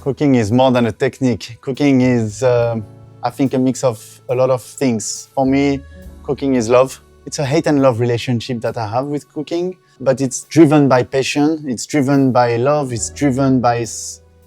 Cooking is more than a technique. Cooking is, I think, a mix of a lot of things. For me, cooking is love. It's a hate and love relationship that I have with cooking, but it's driven by passion, it's driven by love, it's driven by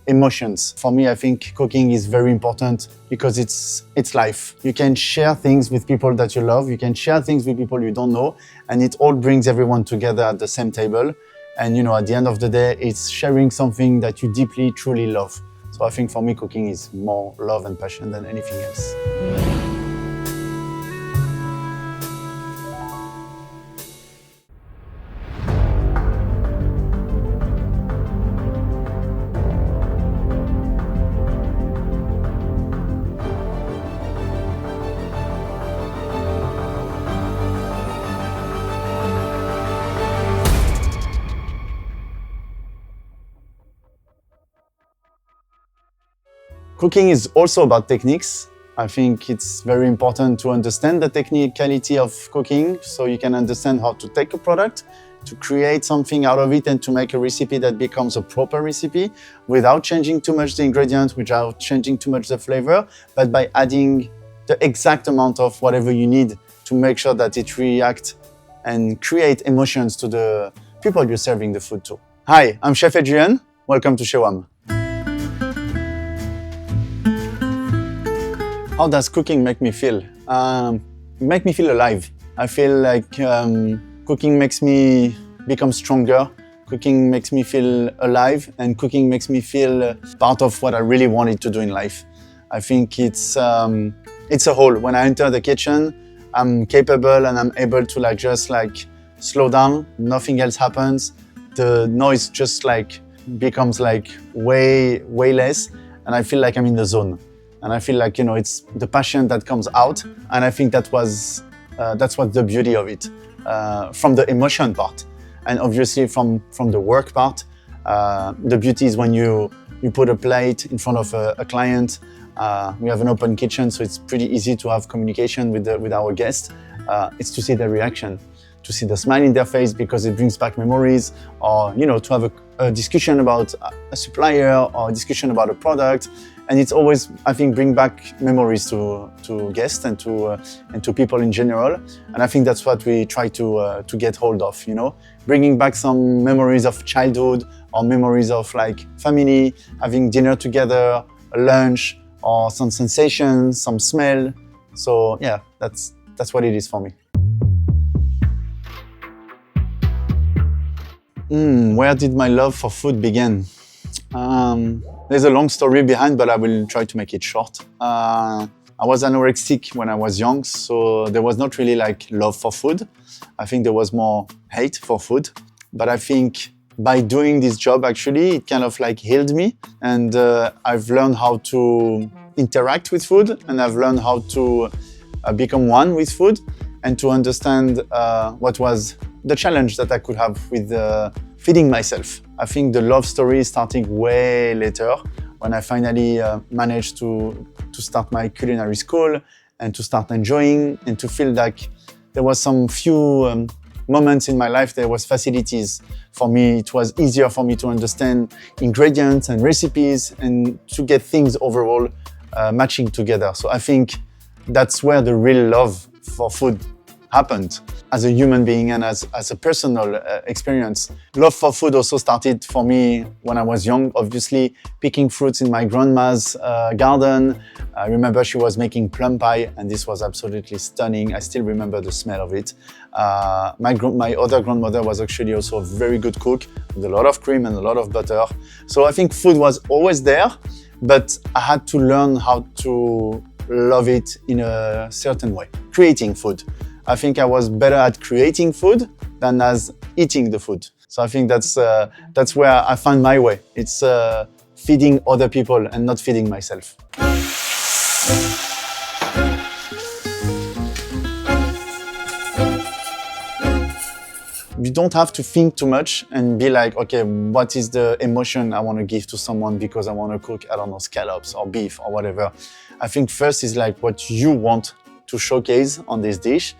emotions. For me, I think cooking is very important because it's life. You can share things with people that you love, you can share things with people you don't know, and it all brings everyone together at the same table. And you know, at the end of the day, it's sharing something that you deeply, truly love. So I think for me, cooking is more love and passion than anything else. Cooking is also about techniques. I think it's very important to understand the technicality of cooking so you can understand how to take a product, to create something out of it and to make a recipe that becomes a proper recipe without changing too much the ingredients, without changing too much the flavor, but by adding the exact amount of whatever you need to make sure that it reacts and create emotions to the people you're serving the food to. Hi, I'm Chef Hadrien. Welcome to Chez Wam. How does cooking make me feel? Make me feel alive. I feel like cooking makes me become stronger. Cooking makes me feel alive, and cooking makes me feel part of what I really wanted to do in life. I think it's a whole. When I enter the kitchen, I'm capable and I'm able to just slow down. Nothing else happens. The noise just becomes way less, and I feel like I'm in the zone. And I feel like, you know, it's the passion that comes out. And I think that's what's the beauty of it, from the emotion part. And obviously from the work part, the beauty is when you put a plate in front of a client. We have an open kitchen, so it's pretty easy to have communication with our guests. It's to see their reaction, to see the smile in their face because it brings back memories, or, you know, to have a discussion about a supplier or a discussion about a product. And it's always, I think, bring back memories to guests and to people in general. And I think that's what we try to get hold of, you know, bringing back some memories of childhood or memories of family, having dinner together, a lunch, or some sensations, some smell. So yeah, that's what it is for me. Where did my love for food begin? There's a long story behind, but I will try to make it short. I was anorexic when I was young, so there was not really love for food. I think there was more hate for food. But I think by doing this job, actually, it kind of healed me. And I've learned how to interact with food, and I've learned how to become one with food and to understand what was the challenge that I could have with feeding myself. I think the love story is starting way later, when I finally managed to start my culinary school and to start enjoying and to feel like there was some few moments in my life there was facilities for me. It was easier for me to understand ingredients and recipes and to get things overall matching together. So I think that's where the real love for food happened as a human being and as a personal experience. Love for food also started for me when I was young, obviously picking fruits in my grandma's garden. I remember she was making plum pie and this was absolutely stunning. I still remember the smell of it. My other grandmother was actually also a very good cook with a lot of cream and a lot of butter. So I think food was always there, but I had to learn how to love it in a certain way. Creating food. I think I was better at creating food than as eating the food. So I think that's where I find my way. It's feeding other people and not feeding myself. You don't have to think too much and be like, okay, what is the emotion I want to give to someone because I want to cook, I don't know, scallops or beef or whatever. I think first is what you want to showcase on this dish.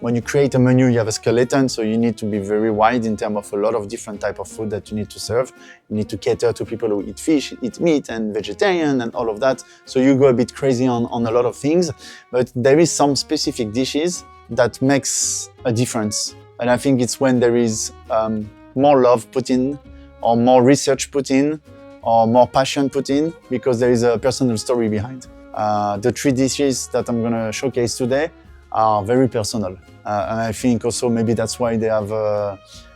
when you create a menu, you have a skeleton, so you need to be very wide in terms of a lot of different type of food that you need to serve. You need to cater to people who eat fish, eat meat, and vegetarian, and all of that. So you go a bit crazy on a lot of things, but there is some specific dishes that makes a difference. And I think it's when there is more love put in, or more research put in, or more passion put in, because there is a personal story behind. The 3 dishes that I'm gonna showcase today are very personal. And I think also maybe that's why they have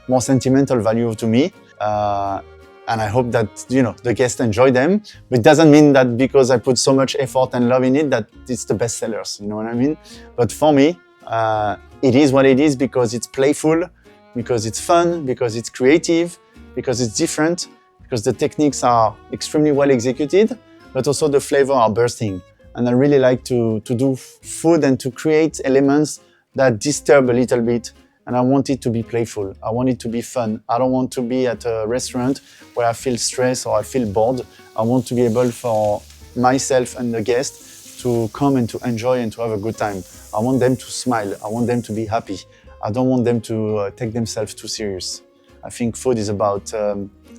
more sentimental value to me. And I hope that, you know, the guests enjoy them. But it doesn't mean that because I put so much effort and love in it that it's the best sellers, you know what I mean? But for me, it is what it is because it's playful, because it's fun, because it's creative, because it's different, because the techniques are extremely well executed, but also the flavor are bursting. And I really like to do food and to create elements that disturb a little bit. And I want it to be playful. I want it to be fun. I don't want to be at a restaurant where I feel stressed or I feel bored. I want to be able for myself and the guests to come and to enjoy and to have a good time. I want them to smile. I want them to be happy. I don't want them to take themselves too serious. I think food is about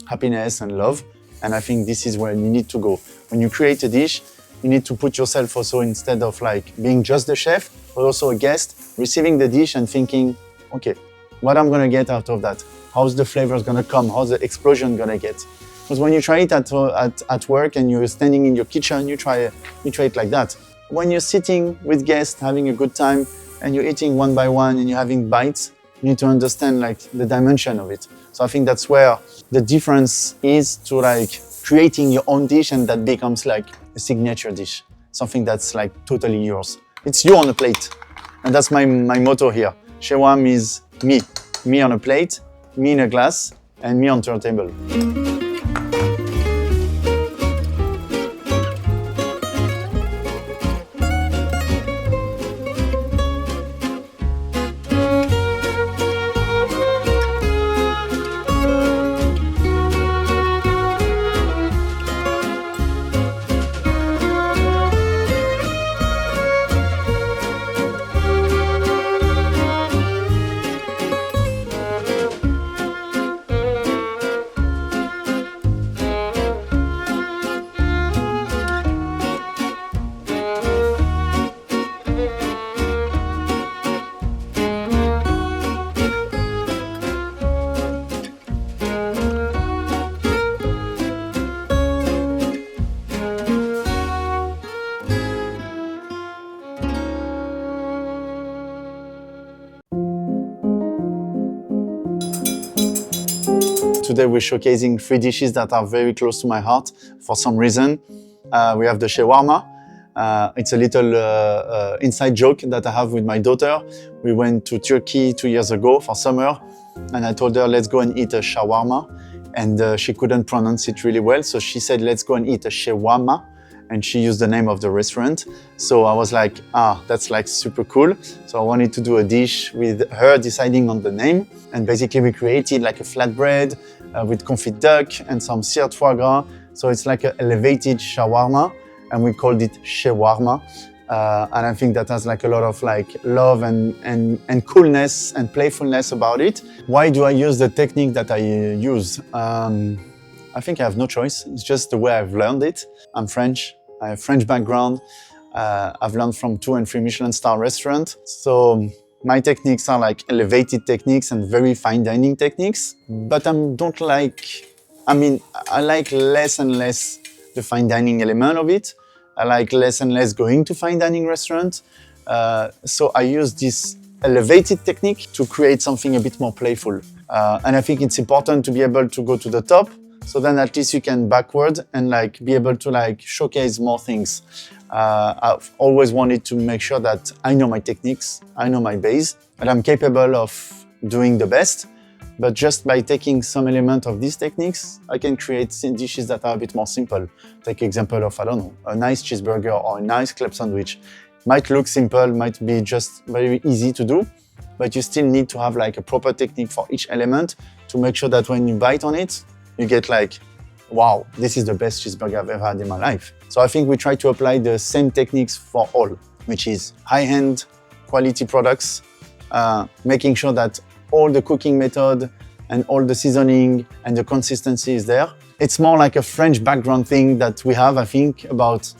happiness and love. And I think this is where you need to go. When you create a dish, you need to put yourself also, instead of like being just the chef, but also a guest, receiving the dish and thinking, okay, what I'm gonna get out of that? How's the flavors gonna come? How's the explosion gonna get? Because when you try it at work and you're standing in your kitchen, you try it like that. When you're sitting with guests, having a good time, and you're eating one by one and you're having bites, you need to understand like the dimension of it. So I think that's where the difference is to like creating your own dish, and that becomes like a signature dish, something that's like totally yours. It's you on a plate. And that's my motto here. Chez Wam is me on a plate, me in a glass, and me on turntable. Today we're showcasing 3 dishes that are very close to my heart for some reason. We have the shawarma. It's a little inside joke that I have with my daughter. We went to Turkey 2 years ago for summer, and I told her, let's go and eat a shawarma. And she couldn't pronounce it really well, so she said, let's go and eat a Chez Wam. And she used the name of the restaurant. So I was like, that's like super cool. So I wanted to do a dish with her deciding on the name. And basically we created like a flatbread with confit duck and some seared foie gras. So it's like an elevated shawarma, and we called it shawarma. And I think that has like a lot of like love and coolness and playfulness about it. Why do I use the technique that I use? I think I have no choice. It's just the way I've learned it. I'm French. I have French background. I've learned from 2 and 3 Michelin star restaurants. So my techniques are like elevated techniques and very fine dining techniques. But I like less and less the fine dining element of it. I like less and less going to fine dining restaurants. So I use this elevated technique to create something a bit more playful. And I think it's important to be able to go to the top, so then at least you can backward and like be able to like showcase more things. I've always wanted to make sure that I know my techniques, I know my base, and I'm capable of doing the best. But just by taking some element of these techniques, I can create dishes that are a bit more simple. Take example of, I don't know, a nice cheeseburger or a nice club sandwich. Might look simple, might be just very easy to do, but you still need to have like a proper technique for each element to make sure that when you bite on it, you get like, wow, this is the best cheeseburger I've ever had in my life. So I think we try to apply the same techniques for all, which is high-end quality products making sure that all the cooking method and all the seasoning and the consistency is there. It's more like a French background thing that we have, I think, about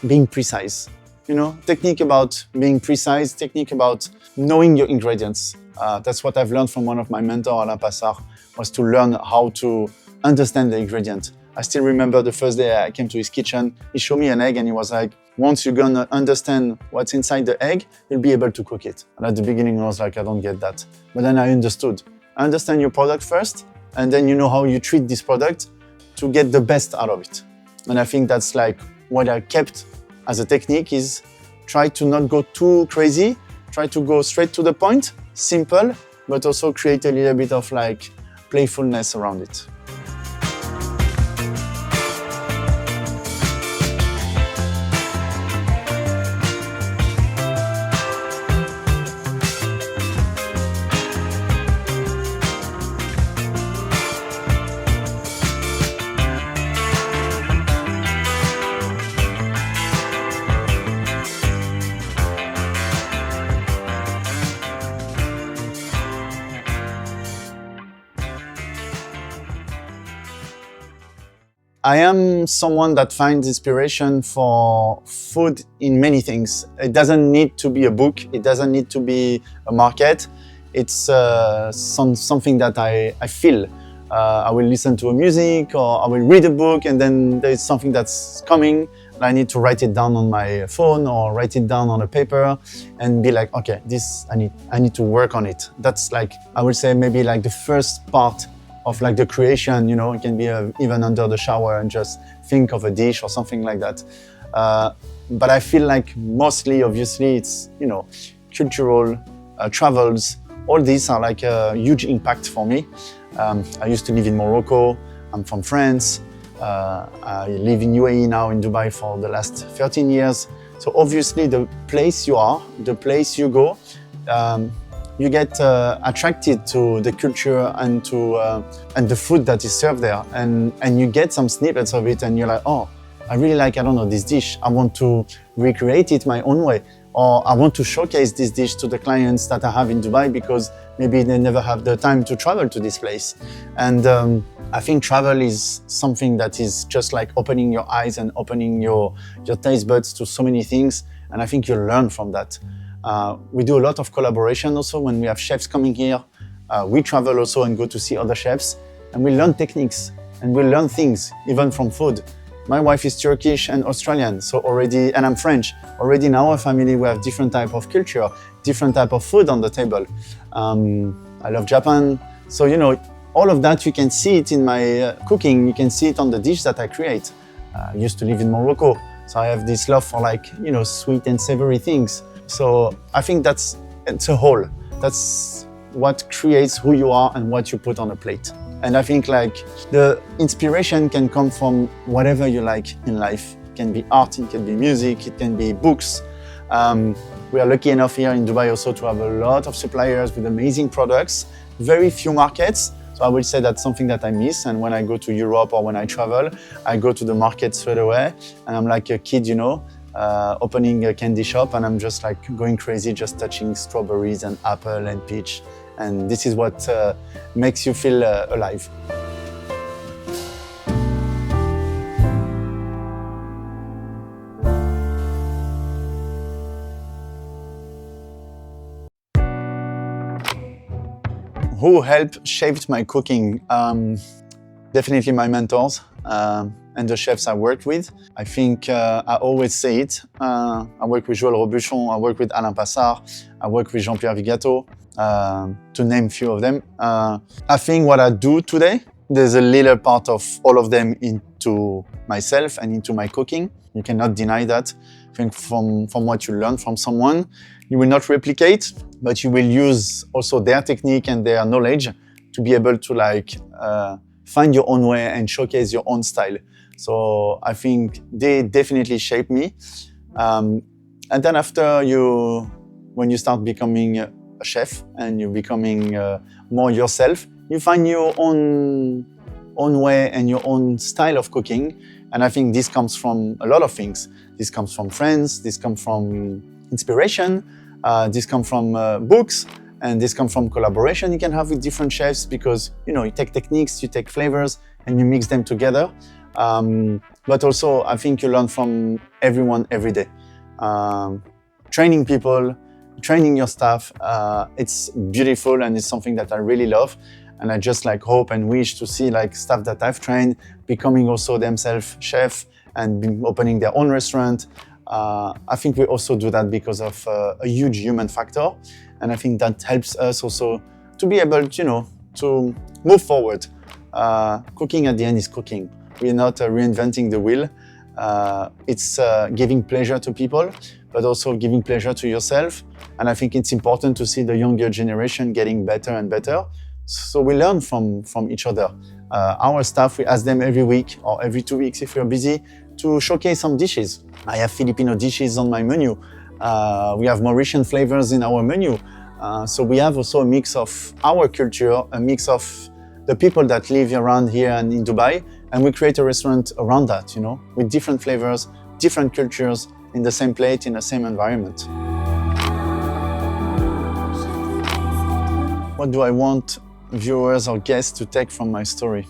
being precise. You know, technique about being precise, technique about knowing your ingredients. That's what I've learned from one of my mentors, Alain Passard, was to learn how to understand the ingredient. I still remember the first day I came to his kitchen, he showed me an egg and he was like, once you're gonna understand what's inside the egg, you'll be able to cook it. And at the beginning I was like, I don't get that. But then I understood. Understand your product first, and then you know how you treat this product to get the best out of it. And I think that's like what I kept as a technique is try to not go too crazy, try to go straight to the point, simple, but also create a little bit of like playfulness around it. I am someone that finds inspiration for food in many things. It doesn't need to be a book, it doesn't need to be a market. It's something that I feel. I will listen to a music or I will read a book and then there's something that's coming and I need to write it down on my phone or write it down on a paper and be like, okay, this I need to work on it. That's like, I would say maybe like the first part of like the creation, you know, it can be even under the shower and just think of a dish or something like that. But I feel like mostly, obviously, it's, you know, cultural, travels, all these are like a huge impact for me. I used to live in Morocco, I'm from France, I live in UAE now, in Dubai for the last 13 years. So obviously the place you are, the place you go, you get attracted to the culture and to and the food that is served there, and you get some snippets of it, and you're like, oh, I really like, I don't know, this dish. I want to recreate it my own way, or I want to showcase this dish to the clients that I have in Dubai because maybe they never have the time to travel to this place. And I think travel is something that is just like opening your eyes and opening your taste buds to so many things, and I think you learn from that. We do a lot of collaboration also when we have chefs coming here. We travel also and go to see other chefs and we learn techniques and we learn things even from food. My wife is Turkish and Australian, so already, and I'm French. Already in our family we have different type of culture, different type of food on the table. I love Japan. So, you know, all of that you can see it in my cooking, you can see it on the dish that I create. I used to live in Morocco, so I have this love for like, you know, sweet and savory things. So I think it's a whole. That's what creates who you are and what you put on a plate. And I think like the inspiration can come from whatever you like in life. It can be art, it can be music, it can be books. We are lucky enough here in Dubai also to have a lot of suppliers with amazing products, very few markets. So I will say that's something that I miss. And when I go to Europe or when I travel, I go to the market straight away and I'm like a kid, you know, opening a candy shop and I'm just like going crazy, just touching strawberries and apple and peach. And this is what makes you feel alive. Who helped shape my cooking? Definitely my mentors. And the chefs I worked with. I think I always say it. I work with Joël Robuchon, I work with Alain Passard, I work with Jean-Pierre Vigato, to name a few of them. I think what I do today, there's a little part of all of them into myself and into my cooking. You cannot deny that. I think from what you learn from someone, you will not replicate, but you will use also their technique and their knowledge to be able to like find your own way and showcase your own style. So I think they definitely shaped me. And then after when you start becoming a chef and you're becoming more yourself, you find your own way and your own style of cooking. And I think this comes from a lot of things. This comes from friends, this comes from inspiration, this comes from books, And this comes from collaboration you can have with different chefs because, you take techniques, you take flavors, and you mix them together. But also, I think you learn from everyone every day. Training people, training your staff, it's beautiful and it's something that I really love. And I just hope and wish to see staff that I've trained becoming also themselves chef and opening their own restaurant. I think we also do that because of a huge human factor. And I think that helps us also to be able, to move forward. Cooking at the end is cooking. We're not reinventing the wheel. It's giving pleasure to people, but also giving pleasure to yourself. And I think it's important to see the younger generation getting better and better. So we learn from each other. Our staff, we ask them every week or every 2 weeks if we're busy to showcase some dishes. I have Filipino dishes on my menu. We have Mauritian flavors in our menu. So we have also a mix of our culture, a mix of the people that live around here and in Dubai, and we create a restaurant around that, with different flavors, different cultures in the same plate, in the same environment. What do I want viewers or guests to take from my story?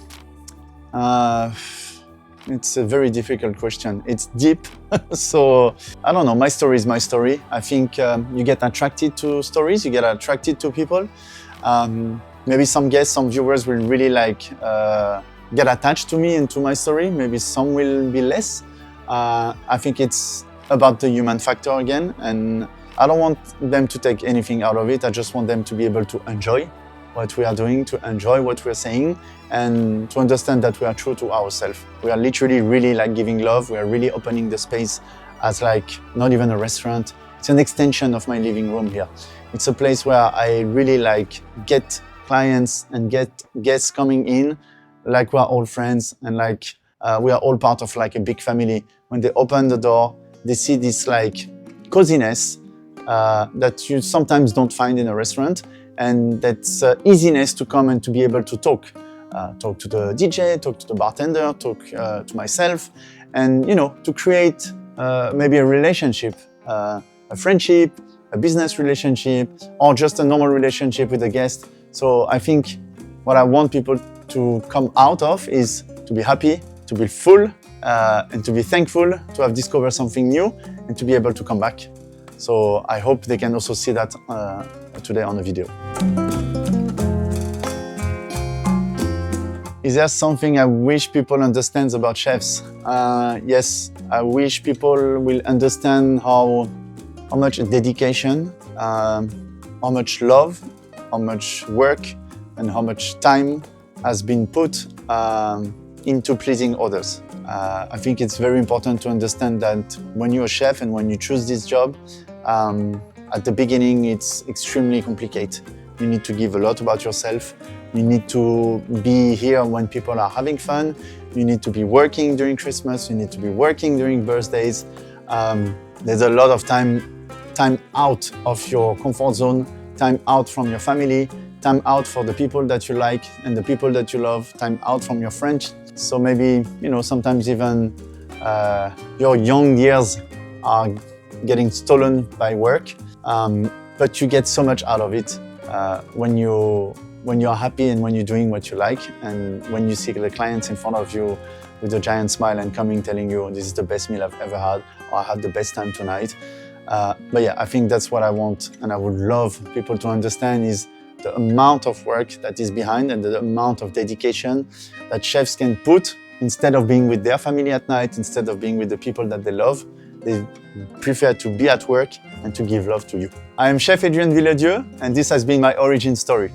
It's a very difficult question. It's deep, so I don't know. My story is my story. I think you get attracted to stories, you get attracted to people. Maybe some guests, some viewers will really get attached to me and to my story. Maybe some will be less. I think it's about the human factor again, and I don't want them to take anything out of it. I just want them to be able to enjoy what we are doing, to enjoy what we're saying, and to understand that we are true to ourselves. We are literally really giving love. We are really opening the space as not even a restaurant. It's an extension of my living room here. It's a place where I really get clients and get guests coming in we are all friends and we are all part of a big family. When they open the door, they see this coziness that you sometimes don't find in a restaurant, and that's easiness to come and to be able to talk to the DJ, talk to the bartender, talk to myself, and to create maybe a relationship, a friendship, a business relationship, or just a normal relationship with a guest. So I think what I want people to come out of is to be happy, to be full, and to be thankful to have discovered something new and to be able to come back. So I hope they can also see that today on the video. Is there something I wish people understand about chefs? Yes, I wish people will understand how much dedication, how much love, how much work, and how much time has been put into pleasing others. I think it's very important to understand that when you're a chef and when you choose this job, at the beginning it's extremely complicated. You need to give a lot about yourself. You need to be here when people are having fun. You need to be working during Christmas. You need to be working during birthdays. There's a lot of time out of your comfort zone, time out from your family, time out for the people that you like and the people that you love, time out from your friends. So maybe, sometimes even your young years are getting stolen by work, but you get so much out of it when you're happy and when you're doing what you like, and when you see the clients in front of you with a giant smile and coming telling you this is the best meal I've ever had, or I had the best time tonight. But yeah, I think that's what I want, and I would love people to understand is the amount of work that is behind and the amount of dedication that chefs can put. Instead of being with their family at night, instead of being with the people that they love, they prefer to be at work and to give love to you. I am Chef Hadrien Villedieu, and this has been my origin story.